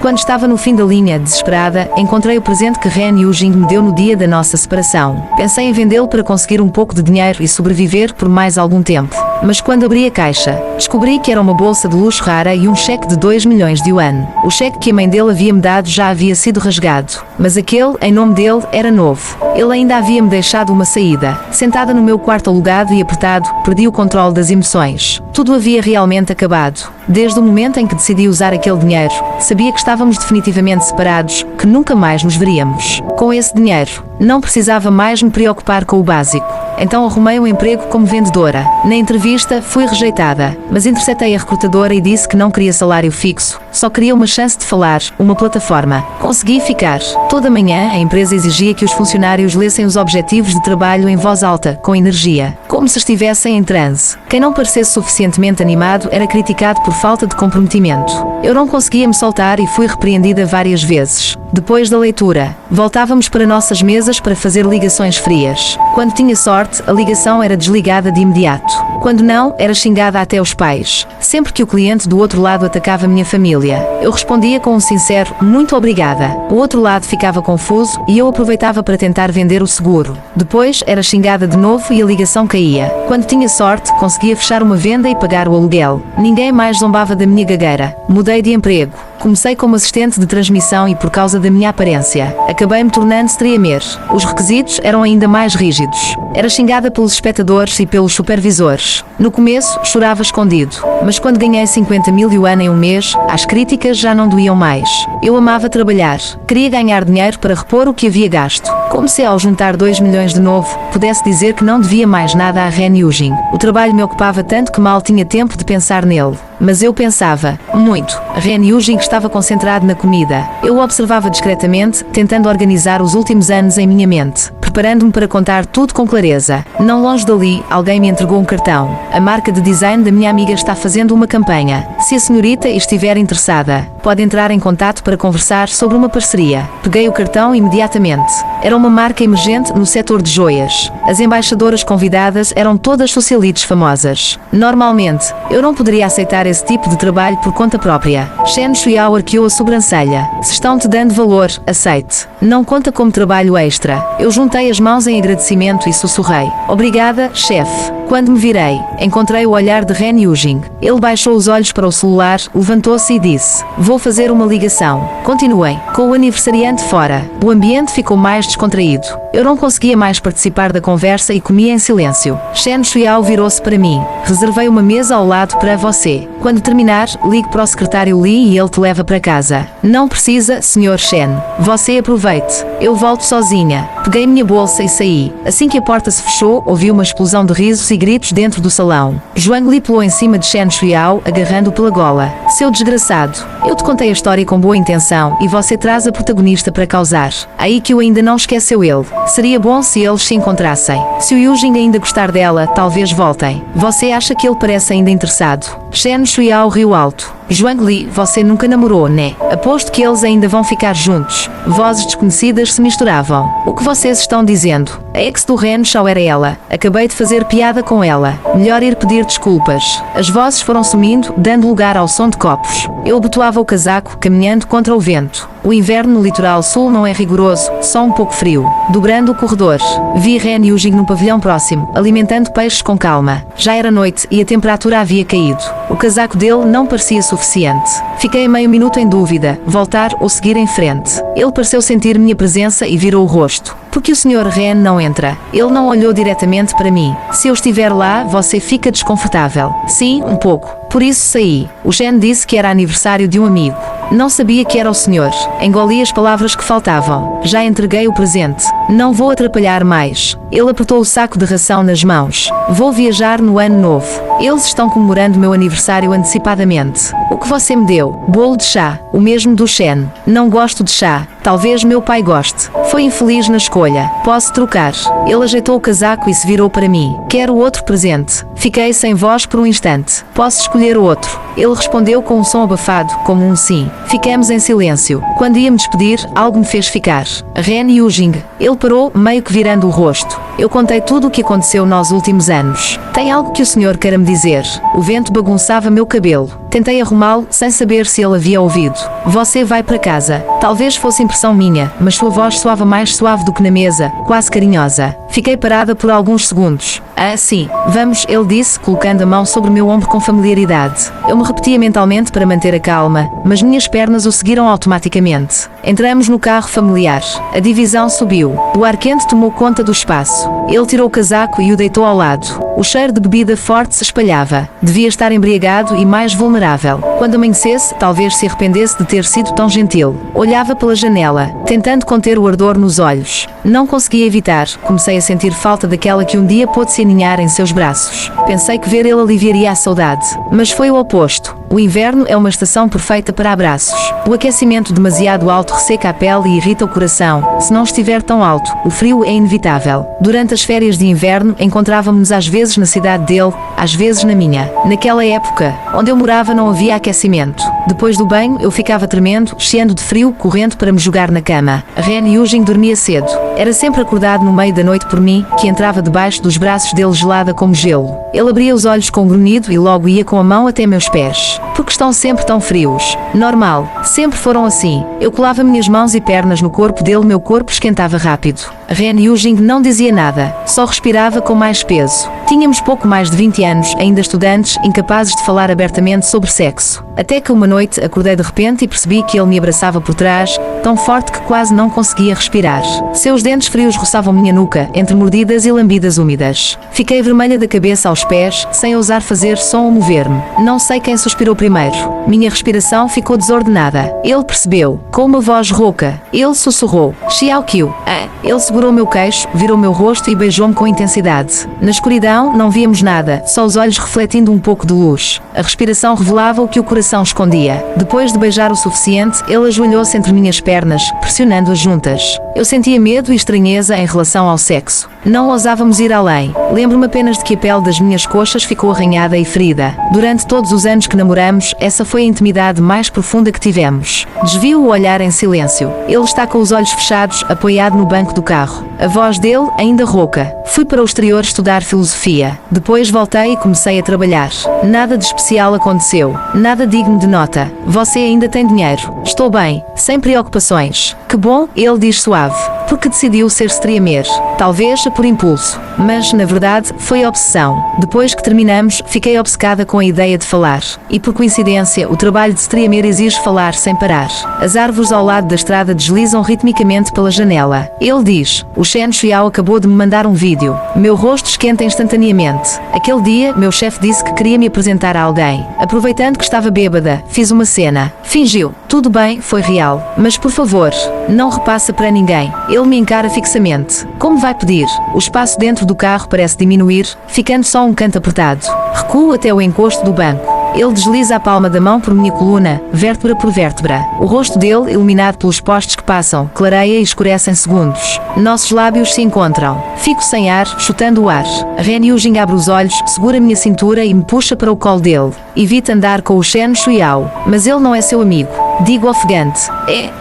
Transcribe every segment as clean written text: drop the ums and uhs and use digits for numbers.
Quando estava no fim da linha, desesperada, encontrei o presente que Ren Yujing me deu no dia da nossa separação. Pensei em vendê-lo para conseguir um pouco de dinheiro e sobreviver por mais algum tempo. Mas quando abri a caixa, descobri que era uma bolsa de luxo rara e um cheque de 2 milhões de yuan. O cheque que a mãe dele havia-me dado já havia sido rasgado, mas aquele, em nome dele, era novo. Ele ainda havia-me deixado uma saída. Sentada no meu quarto alugado e apertado, perdi o controle das emoções. Tudo havia realmente acabado. Desde o momento em que decidi usar aquele dinheiro, sabia que estávamos definitivamente separados, que nunca mais nos veríamos. Com esse dinheiro, não precisava mais me preocupar com o básico. Então arrumei um emprego como vendedora. Na entrevista, fui rejeitada, mas interceptei a recrutadora e disse que não queria salário fixo, só queria uma chance de falar, uma plataforma. Consegui ficar. Toda manhã, a empresa exigia que os funcionários lessem os objetivos de trabalho em voz alta, com energia, como se estivessem em transe. Quem não parecesse suficientemente animado era criticado por falta de comprometimento. Eu não conseguia me soltar e fui repreendida várias vezes. Depois da leitura, voltávamos para nossas mesas para fazer ligações frias. Quando tinha sorte, a ligação era desligada de imediato. Quando não, era xingada até os pais. Sempre que o cliente do outro lado atacava minha família, eu respondia com um sincero "muito obrigada". O outro lado ficava confuso e eu aproveitava para tentar vender o seguro. Depois, era xingada de novo e a ligação caía. Quando tinha sorte, conseguia fechar uma venda e pagar o aluguel. Ninguém mais zombava da minha gagueira. Mudei de emprego. Comecei como assistente de transmissão e por causa da minha aparência, acabei me tornando streamer. Os requisitos eram ainda mais rígidos. Era xingada pelos espectadores e pelos supervisores. No começo, chorava escondido, mas quando ganhei 50 mil yuan em um mês, as críticas já não doíam mais. Eu amava trabalhar. Queria ganhar dinheiro para repor o que havia gasto. Como se ao juntar 2 milhões de novo, pudesse dizer que não devia mais nada a Ren Yujing. O trabalho me ocupava tanto que mal tinha tempo de pensar nele. Mas eu pensava, muito. Ren Yujing estava concentrado na comida. Eu o observava discretamente, tentando organizar os últimos anos em minha mente, preparando-me para contar tudo com clareza. Não longe dali, alguém me entregou um cartão. A marca de design da minha amiga está fazendo uma campanha. Se a senhorita estiver interessada, pode entrar em contato para conversar sobre uma parceria. Peguei o cartão imediatamente. Era uma marca emergente no setor de joias. As embaixadoras convidadas eram todas socialites famosas. Normalmente, eu não poderia aceitar esse tipo de trabalho por conta própria. Shen Shuiao arqueou a sobrancelha. Se estão te dando valor, aceite. Não conta como trabalho extra. Eu juntei as mãos em agradecimento e sussurrei. Obrigada, chefe. Quando me virei, encontrei o olhar de Ren Yujing. Ele baixou os olhos para o celular, levantou-se e disse: "Vou fazer uma ligação." Continuei, com o aniversariante fora. O ambiente ficou mais descontraído. Eu não conseguia mais participar da conversa e comia em silêncio. Shen Shuiao virou-se para mim. "Reservei uma mesa ao lado para você. Quando terminar, ligue para o secretário Li e ele te leva para casa." "Não precisa, Sr. Shen. Você aproveite. Eu volto sozinha." Peguei minha bolsa e saí. Assim que a porta se fechou, ouvi uma explosão de risos e gritos dentro do salão. Zhuang Li pulou em cima de Shen Shuiao, agarrando-o pela gola. "Seu desgraçado, eu te contei a história com boa intenção e você traz a protagonista para causar. Aí que o ainda não esqueceu ele. Seria bom se eles se encontrassem. Se o Yujing ainda gostar dela, talvez voltem. Você acha que ele parece ainda interessado?" Shen Shuiao riu alto. "Zhuang Li, você nunca namorou, né? Aposto que eles ainda vão ficar juntos." Vozes desconhecidas se misturavam. "O que vocês estão dizendo? A ex do Ren Shao era ela. Acabei de fazer piada com ela. Melhor ir pedir desculpas." As vozes foram sumindo, dando lugar ao som de copos. Eu abotoava o casaco, caminhando contra o vento. O inverno no litoral sul não é rigoroso, só um pouco frio. Dobrando o corredor, vi Ren Yujing num pavilhão próximo, alimentando peixes com calma. Já era noite e a temperatura havia caído. O casaco dele não parecia suficiente. Fiquei meio minuto em dúvida, voltar ou seguir em frente. Ele pareceu sentir minha presença e virou o rosto. "Por que o Sr. Ren não entra?" Ele não olhou diretamente para mim. "Se eu estiver lá, você fica desconfortável." "Sim, um pouco. Por isso saí." O Shen disse que era aniversário de um amigo. Não sabia que era o senhor. Engoli as palavras que faltavam. Já entreguei o presente. Não vou atrapalhar mais. Ele apertou o saco de ração nas mãos. "Vou viajar no ano novo. Eles estão comemorando meu aniversário antecipadamente." "O que você me deu?" "Bolo de chá. O mesmo do Shen." "Não gosto de chá. Talvez meu pai goste." Foi infeliz na escolha. "Posso trocar." Ele ajeitou o casaco e se virou para mim. "Quero outro presente." Fiquei sem voz por um instante. "Posso escolher outro?" Ele respondeu com um som abafado, como um sim. Ficamos em silêncio. Quando ia me despedir, algo me fez ficar. Ren Yujing. Ele parou, meio que virando o rosto. Eu contei tudo o que aconteceu nos últimos anos. Tem algo que o senhor queira me dizer? O vento bagunçava meu cabelo. Tentei arrumá-lo, sem saber se ele havia ouvido. Você vai para casa. Talvez fosse impressão minha, mas sua voz soava mais suave do que na mesa, quase carinhosa. Fiquei parada por alguns segundos. Ah, sim. Vamos, ele disse, colocando a mão sobre o meu ombro com familiaridade. Eu me repetia mentalmente para manter a calma, mas minhas pernas o seguiram automaticamente. Entramos no carro familiar. A divisão subiu. O ar quente tomou conta do espaço. Ele tirou o casaco e o deitou ao lado. O cheiro de bebida forte se espalhava. Devia estar embriagado e mais vulnerável. Quando amanhecesse, talvez se arrependesse de ter sido tão gentil. Olhava pela janela, tentando conter o ardor nos olhos. Não conseguia evitar. Comecei a sentir falta daquela que um dia pôde se aninhar em seus braços. Pensei que ver ele aliviaria a saudade. Mas foi o oposto. O inverno é uma estação perfeita para abraços. O aquecimento demasiado alto resseca a pele e irrita o coração. Se não estiver tão alto, o frio é inevitável. Durante as férias de inverno, encontrávamos-nos às vezes na cidade dele, às vezes na minha. Naquela época, onde eu morava não havia aquecimento. Depois do banho, eu ficava tremendo, cheando de frio, correndo para me jogar na cama. Ren Yujing dormia cedo. Era sempre acordado no meio da noite por mim, que entrava debaixo dos braços dele gelada como gelo. Ele abria os olhos com um grunhido e logo ia com a mão até meus pés. Porque estão sempre tão frios. Normal. Sempre foram assim. Eu colava minhas mãos e pernas no corpo dele, meu corpo esquentava rápido. Ren Yujing não dizia nada, só respirava com mais peso. Tínhamos pouco mais de 20 anos, ainda estudantes, incapazes de falar abertamente sobre sexo. Até que uma noite acordei de repente e percebi que ele me abraçava por trás, tão forte que quase não conseguia respirar. Seus dentes frios roçavam minha nuca, entre mordidas e lambidas úmidas. Fiquei vermelha da cabeça aos pés, sem ousar fazer som ou mover-me. Não sei quem suspirou primeiro. Minha respiração ficou desordenada. Ele percebeu, com uma voz rouca. Ele sussurrou. Xiao Qiu. Ele segurou meu queixo, virou meu rosto e beijou-me com intensidade. Na escuridão, não víamos nada, só os olhos refletindo um pouco de luz. A respiração revelava o que o coração escondia. Depois de beijar o suficiente, ele ajoelhou-se entre minhas pernas, pressionando-as juntas. Eu sentia medo e estranheza em relação ao sexo. Não ousávamos ir além. Lembro-me apenas de que a pele das minhas coxas ficou arranhada e ferida. Durante todos os anos que namoramos, essa foi a intimidade mais profunda que tivemos. Desvio o olhar em silêncio. Ele está com os olhos fechados, apoiado no banco do carro. A voz dele, ainda rouca. Fui para o exterior estudar filosofia. Depois voltei e comecei a trabalhar. Nada de especial aconteceu. Nada digno de nota. Você ainda tem dinheiro. Estou bem. Sem preocupações. Que bom, ele diz suave. Porque decidiu ser streamer. Talvez por impulso. Mas, na verdade, foi obsessão. Depois que terminamos, fiquei obcecada com a ideia de falar. E por coincidência, o trabalho de streamer exige falar sem parar. As árvores ao lado da estrada deslizam ritmicamente pela janela. Ele diz, o Shen Xiao acabou de me mandar um vídeo. Meu rosto esquenta instantaneamente. Aquele dia, meu chefe disse que queria me apresentar a alguém. Aproveitando que estava bêbada, fiz uma cena. Fingiu. Tudo bem, foi real. Mas por favor, não repassa para ninguém. Ele me encara fixamente. Como vai pedir? O espaço dentro do carro parece diminuir, ficando só um canto apertado. Recuo até o encosto do banco. Ele desliza a palma da mão por minha coluna, vértebra por vértebra. O rosto dele, iluminado pelos postes que passam, clareia e escurece em segundos. Nossos lábios se encontram. Fico sem ar, chutando o ar. Ren Yujing abre os olhos, segura minha cintura e me puxa para o colo dele. Evita andar com o Shen Xiao, mas ele não é seu amigo. Digo ofegante.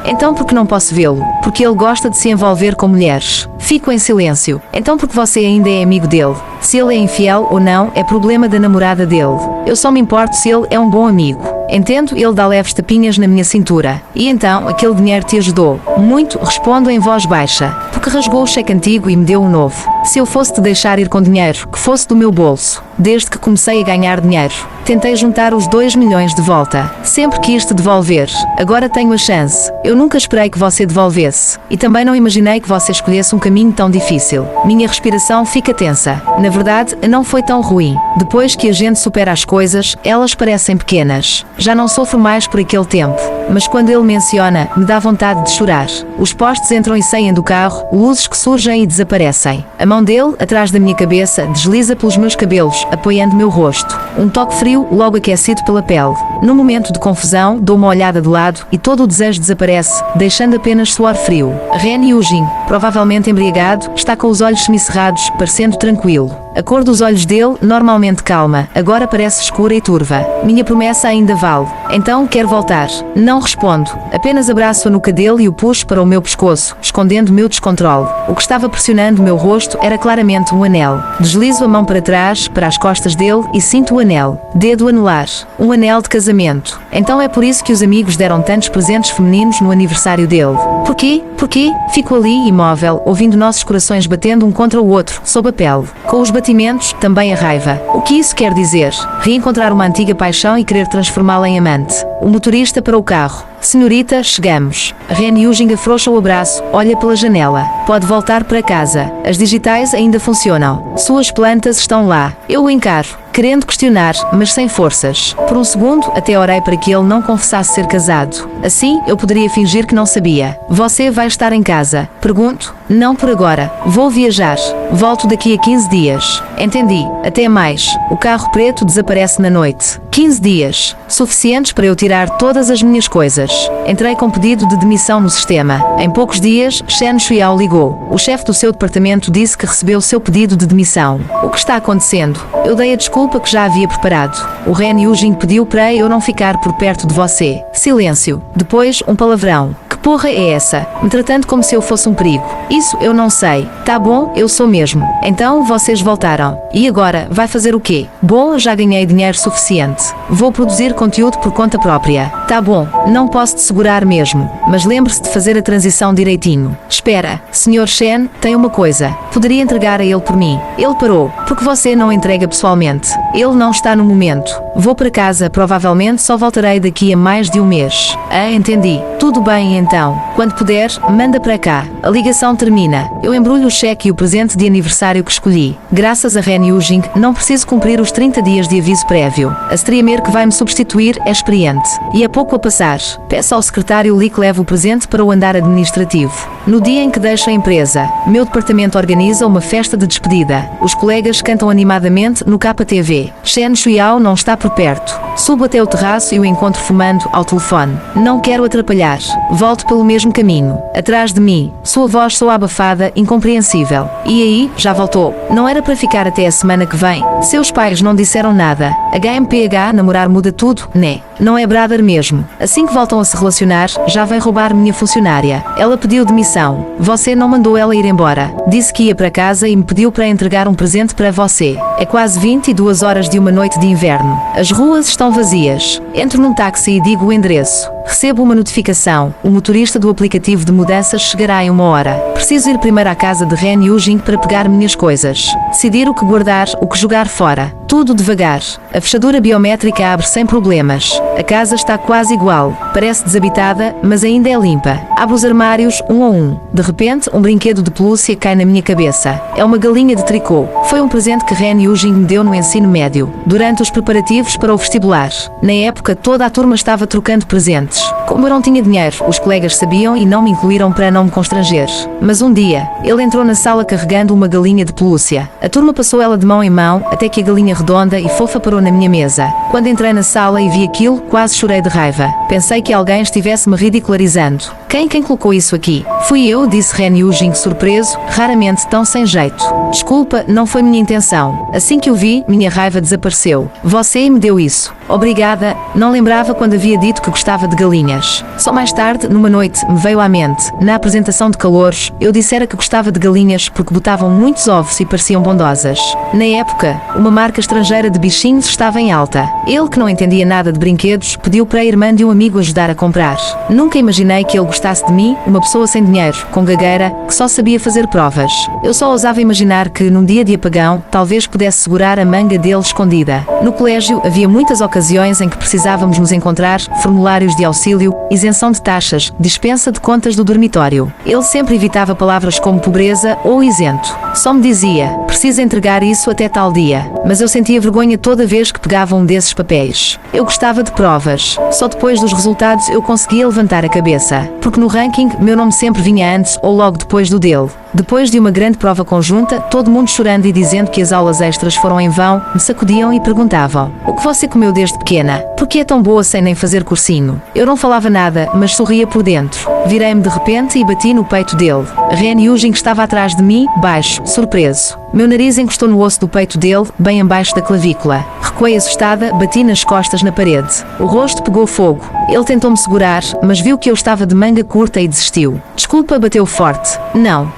Então por que não posso vê-lo? Porque ele gosta de se envolver com mulheres. Fico em silêncio. Então porque você ainda é amigo dele? Se ele é infiel ou não, é problema da namorada dele. Eu só me importo se ele é um bom amigo. Entendo, ele dá leves tapinhas na minha cintura. E então, aquele dinheiro te ajudou? Muito, respondo em voz baixa. Porque rasgou o cheque antigo e me deu um novo. Se eu fosse te deixar ir com dinheiro, que fosse do meu bolso. Desde que comecei a ganhar dinheiro, tentei juntar os 2 milhões de volta. Sempre quis te devolver. Agora tenho a chance. Eu nunca esperei que você devolvesse. E também não imaginei que você escolhesse um caminho tão difícil. Minha respiração fica tensa. Na verdade, não foi tão ruim. Depois que a gente supera as coisas, elas parecem pequenas. Já não sofro mais por aquele tempo. Mas quando ele menciona, me dá vontade de chorar. Os postes entram e saem do carro, luzes que surgem e desaparecem. A mão dele, atrás da minha cabeça, desliza pelos meus cabelos, apoiando meu rosto. Um toque frio, logo aquecido pela pele. No momento de confusão, dou uma olhada de lado e todo o desejo desaparece, deixando apenas suor frio. Ren Yujing, provavelmente embriagado, está com os olhos semicerrados, parecendo tranquilo. A cor dos olhos dele, normalmente calma, agora parece escura e turva. Minha promessa ainda vale. Então quer voltar? Não respondo. Apenas abraço a nuca dele e o puxo para o meu pescoço, escondendo meu descontrole. O que estava pressionando meu rosto era claramente um anel. Deslizo a mão para trás, para as costas dele e sinto o anel. Dedo anelar. Um anel de casamento. Então é por isso que os amigos deram tantos presentes femininos no aniversário dele. Porquê? Porquê? Fico ali, imóvel, ouvindo nossos corações batendo um contra o outro, sob a pele. Com os batimentos, também a raiva. O que isso quer dizer? Reencontrar uma antiga paixão e querer transformá-la em amante. O motorista para o carro. Senhorita, chegamos. Ren Yujing afrouxa o abraço, olha pela janela. Pode voltar para casa. As digitais ainda funcionam. Suas plantas estão lá. Eu o encaro, querendo questionar, mas sem forças. Por um segundo, até orei para que ele não confessasse ser casado. Assim, eu poderia fingir que não sabia. Você vai estar em casa? Pergunto. Não por agora. Vou viajar. Volto daqui a 15 dias. Entendi. Até mais. O carro preto desaparece na noite. 15 dias. Suficientes para eu tirar todas as minhas coisas. Entrei com pedido de demissão no sistema. Em poucos dias, Shen Shuiao ligou. O chefe do seu departamento disse que recebeu o seu pedido de demissão. O que está acontecendo? Eu dei a desculpa que já havia preparado. O Ren Yujing pediu para eu não ficar por perto de você. Silêncio. Depois, um palavrão. Que porra é essa? Me tratando como se eu fosse um perigo. Isso eu não sei. Tá bom, eu sou mesmo. Então vocês voltaram. E agora, vai fazer o quê? Bom, já ganhei dinheiro suficiente. Vou produzir conteúdo por conta própria. Tá bom, não posso te segurar mesmo. Mas lembre-se de fazer a transição direitinho. Espera, Sr. Shen, tem uma coisa. Poderia entregar a ele por mim. Ele parou. Porque você não entrega pessoalmente. Ele não está no momento. Vou para casa, provavelmente só voltarei daqui a mais de um mês. Ah, entendi. Tudo bem então. Quando puder, manda para cá. A ligação termina. Eu embrulho o cheque e o presente de aniversário que escolhi. Graças a Ren Yujing, não preciso cumprir os 30 dias de aviso prévio. A streamer que vai me substituir é experiente. E há pouco a passar. Peço ao secretário Li que leve o presente para o andar administrativo. No dia em que deixo a empresa, meu departamento organiza uma festa de despedida. Os colegas cantam animadamente no KTV. Shen Shuiao não está por perto. Subo até o terraço e o encontro fumando ao telefone. Não quero atrapalhar. Volto pelo mesmo caminho. Atrás de mim, sua voz soa abafada, incompreensível. E aí, já voltou. Não era para ficar até a semana que vem. Seus pais não disseram nada. HMPH, namorar muda tudo, né? Não é brother mesmo. Assim que voltam a se relacionar, já vem roubar minha funcionária. Ela pediu demissão. Você não mandou ela ir embora. Disse que ia para casa e me pediu para entregar um presente para você. É quase 22 horas de uma noite de inverno. As ruas estão vazias. Entro num táxi e digo o endereço. Recebo uma notificação. O motorista do aplicativo de mudanças chegará em 1 hora. Preciso ir primeiro à casa de Ren Yujing para pegar minhas coisas. Decidir o que guardar, o que jogar fora. Tudo devagar. A fechadura biométrica abre sem problemas. A casa está quase igual. Parece desabitada, mas ainda é limpa. Abro os armários, um a um. De repente, um brinquedo de pelúcia cai na minha cabeça. É uma galinha de tricô. Foi um presente que Ren Yujing me deu no ensino médio, durante os preparativos para o vestibular. Na época, toda a turma estava trocando presentes. Como eu não tinha dinheiro, os colegas sabiam e não me incluíram para não me constranger. Mas um dia, ele entrou na sala carregando uma galinha de pelúcia. A turma passou ela de mão em mão, até que a galinha redonda e fofa parou na minha mesa. Quando entrei na sala e vi aquilo, quase chorei de raiva. Pensei que alguém estivesse me ridicularizando. Quem colocou isso aqui? Fui eu, disse Ren Yujing surpreso, raramente tão sem jeito. Desculpa, não foi minha intenção. Assim que o vi, minha raiva desapareceu. Você me deu isso. Obrigada, não lembrava quando havia dito que gostava de galinhas. Só mais tarde, numa noite, me veio à mente. Na apresentação de calouros, eu dissera que gostava de galinhas porque botavam muitos ovos e pareciam bondosas. Na época, uma marca estrangeira de bichinhos estava em alta. Ele, que não entendia nada de brinquedos, pediu para a irmã de um amigo ajudar a comprar. Nunca imaginei que ele gostasse de mim, uma pessoa sem dinheiro, com gagueira, que só sabia fazer provas. Eu só ousava imaginar que, num dia de apagão, talvez pudesse segurar a manga dele escondida. No colégio, havia muitas ocasiões em que precisávamos nos encontrar, formulários de auxílio, isenção de taxas, dispensa de contas do dormitório. Ele sempre evitava palavras como pobreza ou isento. Só me dizia, precisa entregar isso até tal dia. Mas eu sentia vergonha toda vez que pegava um desses papéis. Eu gostava de provas. Só depois dos resultados eu conseguia levantar a cabeça. Porque no ranking, meu nome sempre vinha antes ou logo depois do dele. Depois de uma grande prova conjunta, todo mundo chorando e dizendo que as aulas extras foram em vão, me sacudiam e perguntavam: o que você comeu desde pequena? Por que é tão boa sem nem fazer cursinho? Eu não falava nada, mas sorria por dentro. Virei-me de repente e bati no peito dele. Ren Yujing estava atrás de mim, baixo, surpreso. Meu nariz encostou no osso do peito dele, bem abaixo da clavícula. Recuei assustada, bati nas costas na parede. O rosto pegou fogo. Ele tentou-me segurar, mas viu que eu estava de manga curta e desistiu. Desculpa, bateu forte.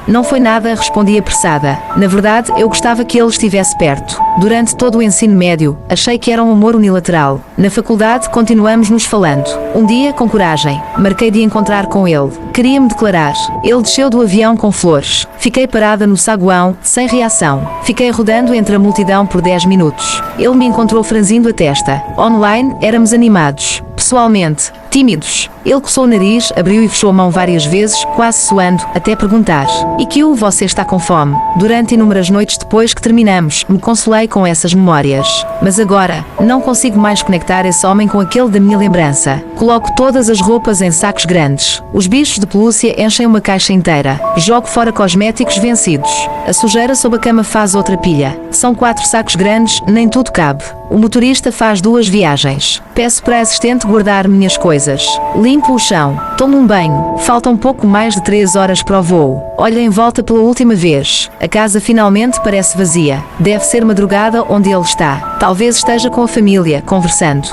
Não foi nada, respondi apressada. Na verdade, eu gostava que ele estivesse perto. Durante todo o ensino médio, achei que era um amor unilateral. Na faculdade, continuamos nos falando. Um dia, com coragem, marquei de encontrar com ele. Queria-me declarar. Ele desceu do avião com flores. Fiquei parada no saguão, sem reação. Fiquei rodando entre a multidão por 10 minutos. Ele me encontrou franzindo a testa. Online, éramos animados. Pessoalmente, tímidos. Ele coçou o nariz, abriu e fechou a mão várias vezes, quase suando, até perguntar: e que você está com fome? Durante inúmeras noites depois que terminamos, me consolei com essas memórias. Mas agora, não consigo mais conectar esse homem com aquele da minha lembrança. Coloco todas as roupas em sacos grandes. Os bichos de pelúcia enchem uma caixa inteira. Jogo fora cosméticos vencidos. A sujeira sob a cama faz outra pilha. São 4 sacos grandes, nem tudo cabe. O motorista faz 2 viagens. Peço para a assistente guardar minhas coisas. Limpo o chão. Tomo um banho. Faltam pouco mais de 3 horas para o voo. Olho em volta pela última vez. A casa finalmente parece vazia. Deve ser madrugada onde ele está. Talvez esteja com a família, conversando.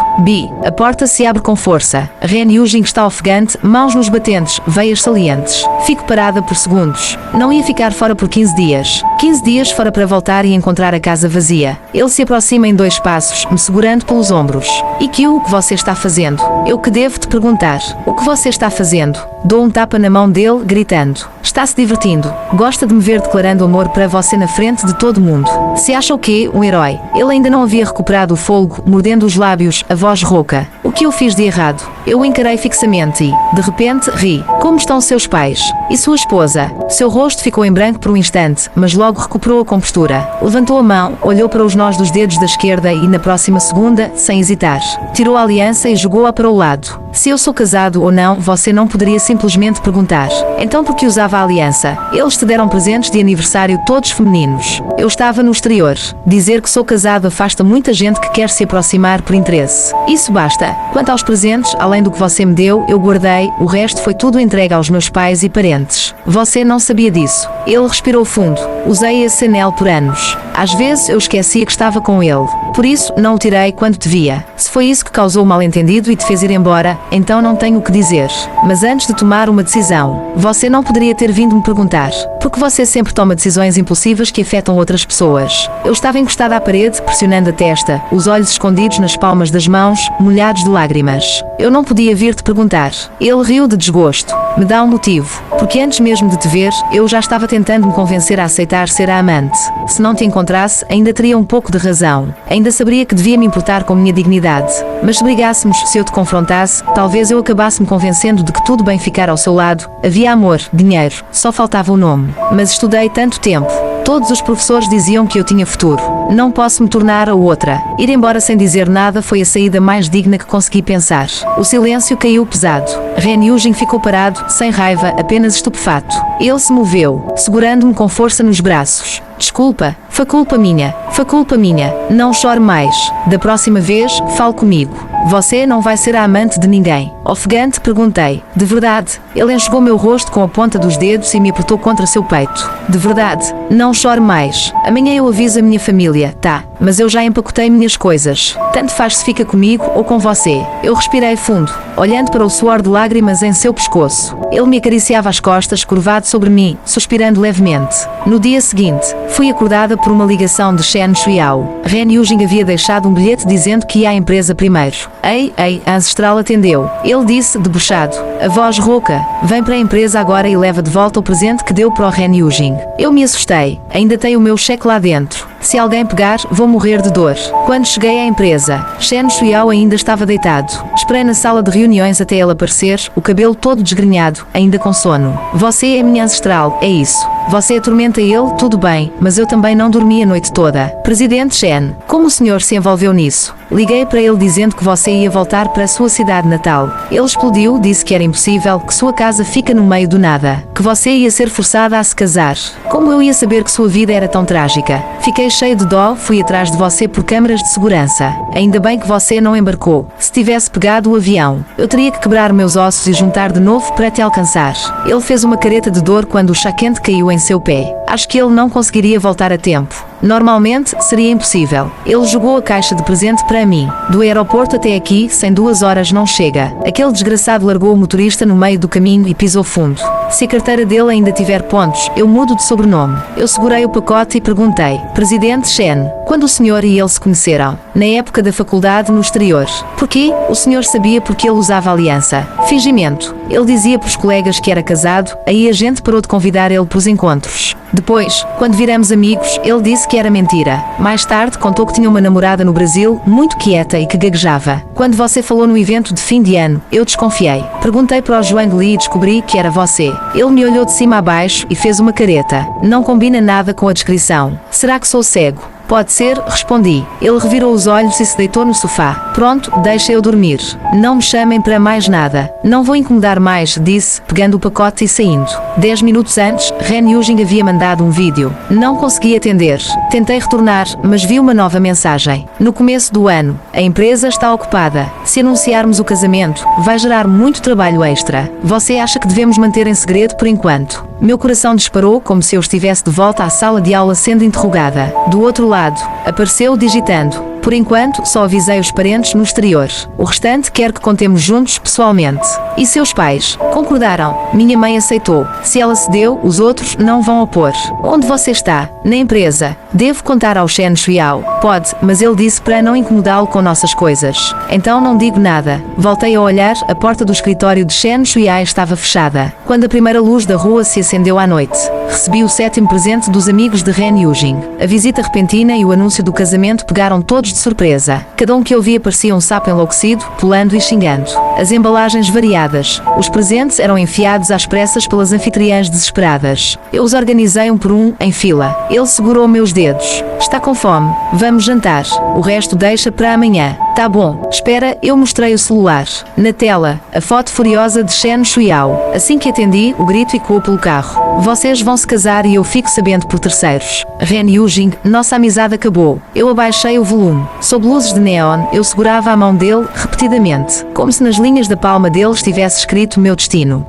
A porta se abre com força. Ren Yujing está ofegante, mãos nos batentes, veias salientes. Fico parada por segundos. Não ia ficar fora por 15 dias. 15 dias fora para voltar e encontrar a casa vazia. Ele se aproxima em 2 passos, me segurando pelos ombros. E que o que você está fazendo? Eu que devo te perguntar. O que você está fazendo? Dou um tapa na mão dele, gritando. Está-se divertindo. Gosta de me ver declarando amor para você na frente de todo mundo. Se acha o quê? Um herói. Ele ainda não havia recuperado o fôlego, mordendo os lábios, a voz rouca. O que eu fiz de errado? Eu o encarei fixamente e, de repente, ri. Como estão seus pais? E sua esposa? Seu rosto ficou em branco por um instante, mas logo recuperou a compostura. Levantou a mão, olhou para os nós dos dedos da esquerda e, na próxima segunda, sem hesitar, tirou a aliança e jogou-a para o lado. Se eu sou casado ou não, você não poderia simplesmente perguntar. Então por que usava a aliança? Eles te deram presentes de aniversário todos femininos. Eu estava no exterior. Dizer que sou casado afasta muita gente que quer se aproximar por interesse. Isso basta. Quanto aos presentes, além do que você me deu, eu guardei, o resto foi tudo entregue aos meus pais e parentes. Você não sabia disso. Ele respirou fundo. Usei esse anel por anos. Às vezes eu esquecia que estava com ele. Por isso, não o tirei quando te via. Se foi isso que causou o mal-entendido e te fez ir embora, então não tenho o que dizer. Mas antes de tomar uma decisão, você não poderia ter vindo me perguntar. Porque você sempre toma decisões impulsivas que afetam outras pessoas. Eu estava encostada à parede, pressionando a testa, os olhos escondidos nas palmas das mãos, molhados de lágrimas. Eu não podia vir-te perguntar. Ele riu de desgosto. Me dá um motivo. Porque antes mesmo de te ver, eu já estava tentando me convencer a aceitar ser a amante. Se não te encontrasse, ainda teria um pouco de razão. Ainda saberia que devia me importar com minha dignidade. Mas se brigássemos, se eu te confrontasse, talvez eu acabasse me convencendo de que tudo bem ficar ao seu lado. Havia amor, dinheiro, só faltava o nome. Mas estudei tanto tempo. Todos os professores diziam que eu tinha futuro. Não posso me tornar a outra. Ir embora sem dizer nada foi a saída mais digna que consegui pensar. O silêncio caiu pesado. Ren Yujing ficou parado, sem raiva, apenas estupefato. Ele se moveu, segurando-me com força nos braços. Desculpa, foi culpa minha. Foi culpa minha. Não chore mais. Da próxima vez, fale comigo. Você não vai ser a amante de ninguém. Ofegante, perguntei. De verdade? Ele enxugou meu rosto com a ponta dos dedos e me apertou contra seu peito. De verdade? Não chore mais. Amanhã eu aviso a minha família, tá? Mas eu já empacotei minhas coisas. Tanto faz se fica comigo ou com você. Eu respirei fundo, olhando para o suor de lágrimas em seu pescoço. Ele me acariciava as costas, curvado sobre mim, suspirando levemente. No dia seguinte, fui acordada por uma ligação de Shen Shuiao. Ren Yujing havia deixado um bilhete dizendo que ia à empresa primeiro. Ei, a ancestral atendeu. Ele disse, debochado. A voz rouca. Vem para a empresa agora e leva de volta o presente que deu para o Ren Yujing. Eu me assustei. Ainda tenho o meu cheque lá dentro. Se alguém pegar, vou morrer de dor. Quando cheguei à empresa, Shen Shuiao ainda estava deitado. Esperei na sala de reuniões até ele aparecer, o cabelo todo desgrenhado, ainda com sono. Você é minha ancestral, é isso. Você atormenta ele, tudo bem, mas eu também não dormi a noite toda. Presidente Shen, como o senhor se envolveu nisso? Liguei para ele dizendo que você ia voltar para a sua cidade natal. Ele explodiu, disse que era impossível, que sua casa fica no meio do nada, que você ia ser forçada a se casar. Como eu ia saber que sua vida era tão trágica? Fiquei cheio de dó, fui atrás de você por câmaras de segurança. Ainda bem que você não embarcou. Se tivesse pegado o avião, eu teria que quebrar meus ossos e juntar de novo para te alcançar. Ele fez uma careta de dor quando o chá quente caiu em seu pé. Acho que ele não conseguiria voltar a tempo. Normalmente, seria impossível. Ele jogou a caixa de presente para mim. Do aeroporto até aqui, sem 2 horas não chega. Aquele desgraçado largou o motorista no meio do caminho e pisou fundo. Se a carteira dele ainda tiver pontos, eu mudo de sobrenome. Eu segurei o pacote e perguntei: Presidente Chen, quando o senhor e ele se conheceram? Na época da faculdade no exterior. Porquê? O senhor sabia porque ele usava aliança. Fingimento. Ele dizia para os colegas que era casado, aí a gente parou de convidar ele para os encontros. Depois, quando viramos amigos, ele disse que era mentira. Mais tarde, contou que tinha uma namorada no Brasil, muito quieta e que gaguejava. Quando você falou no evento de fim de ano, eu desconfiei. Perguntei para o Zhuang Li e descobri que era você. Ele me olhou de cima a baixo e fez uma careta. Não combina nada com a descrição. Será que sou cego? Pode ser, respondi. Ele revirou os olhos e se deitou no sofá. Pronto, deixa eu dormir. Não me chamem para mais nada. Não vou incomodar mais, disse, pegando o pacote e saindo. 10 minutos antes, Ren Yujing havia mandado um vídeo. Não consegui atender. Tentei retornar, mas vi uma nova mensagem. No começo do ano, a empresa está ocupada. Se anunciarmos o casamento, vai gerar muito trabalho extra. Você acha que devemos manter em segredo por enquanto? Meu coração disparou como se eu estivesse de volta à sala de aula sendo interrogada. Do outro lado, apareceu digitando. Por enquanto, só avisei os parentes no exterior. O restante quero que contemos juntos pessoalmente. E seus pais? Concordaram. Minha mãe aceitou. Se ela cedeu, os outros não vão opor. Onde você está? Na empresa. Devo contar ao Shen Shuiao? Pode, mas ele disse para não incomodá-lo com nossas coisas. Então não digo nada. Voltei a olhar, a porta do escritório de Shen Shuiao estava fechada. Quando a primeira luz da rua se acendeu à noite, recebi o 7º presente dos amigos de Ren Yujing. A visita repentina e o anúncio do casamento pegaram todos de surpresa. Cada um que eu via parecia um sapo enlouquecido, pulando e xingando. As embalagens variadas. Os presentes eram enfiados às pressas pelas anfitriãs desesperadas. Eu os organizei um por um, em fila. Ele segurou meus dedos. Está com fome? Vamos jantar. O resto deixa para amanhã. Tá bom. Espera, eu mostrei o celular. Na tela, a foto furiosa de Shen Shuiao. Assim que atendi, o grito ecoou pelo carro. Vocês vão se casar e eu fico sabendo por terceiros. Ren Yujing, nossa amizade acabou. Eu abaixei o volume. Sob luzes de neon, eu segurava a mão dele, repetidamente, como se nas linhas da palma dele estivesse escrito meu destino.